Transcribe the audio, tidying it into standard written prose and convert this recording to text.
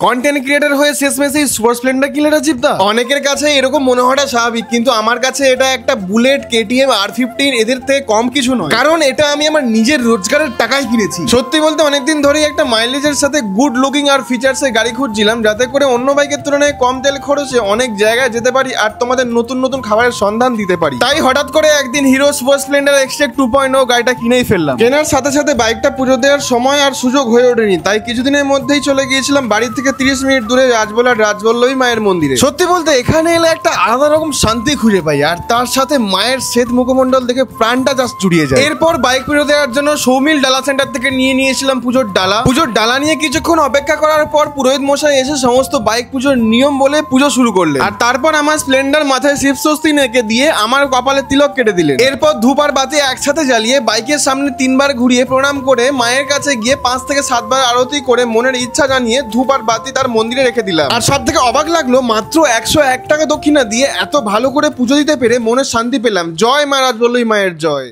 Content creator হয়ে শেষমেশে super Splendor কিনলে রাজীবদা। অনেকের কাছে এরকম মনে হওয়াটা স্বাভাবিক, কিন্তু আমার কাছে এটা একটা বুলেট, কেটিএম, R15 এদের থেকে কম কিছু নয়। কারণ এটা আমি আমার নিজের রোজগারের টাকায় কিনেছি। সত্যি বলতে অনেকদিন ধরেই একটা মাইলেজের সাথে গুড লুকিং আর ফিচার্সের গাড়ি খুঁজছিলাম, যাতে করে অন্য বাইকের তুলনায় কম তেল খরচে অনেক জায়গায় যেতে পারি আর তোমাদের নতুন নতুন খাবারের সন্ধান দিতে পারি। তাই হঠাৎ করে একদিন হিরো সুপার স্প্লেন্ডার এক্সট্রেক 2.0 গাড়িটা কিনেই ফেললাম। কেনার সাথে সাথে বাইকটা পুজো দেওয়ার সময় আর সুযোগ হয়ে ওঠেনি, তাই কিছুদিনের মধ্যেই চলে গিয়েছিলাম বাড়ি থেকে 30 মিনিট দূরে রাজবল্লভী মায়ের মন্দিরে। সত্যি বলতে এখানে এলে একটা আলাদা রকম শান্তি খুঁজে পাই, আর তার সাথে মায়ের শ্বেত মুখমণ্ডল দেখে প্রাণটা জাস্ট জুড়িয়ে যায়। এরপর বাইক পুজো দেওয়ার জন্য সৌমিল ডালা সেন্টার থেকে নিয়েছিলাম পুজোর ডালা নিয়ে কিছুক্ষণ অপেক্ষা করার পর পুরোহিত মশাই এসে সমস্ত বাইক পুজোর নিয়ম বলে পুজো শুরু করলেন। আর তারপর আমার স্প্লেন্ডার মাথায় শিবস্বস্তি নেকে দিয়ে আমার কপালে তিলক কেটে দিলেন। এরপর ধূপ আর বাতি একসাথে জ্বালিয়ে বাইকের সামনে 3 বার ঘুরিয়ে প্রণাম করে মায়ের কাছে গিয়ে 5 থেকে 7 বার আরতি করে মনের ইচ্ছা জানিয়ে ধূপ আর বাতি তার মন্দিরে রেখে দিলাম। আর সব থেকে অবাক লাগলো, মাত্র 101 টাকা দক্ষিণা দিয়ে এত ভালো করে পুজো দিতে পেরে মনের শান্তি পেলাম। জয় মা রাজবল্লভী মায়ের জয়।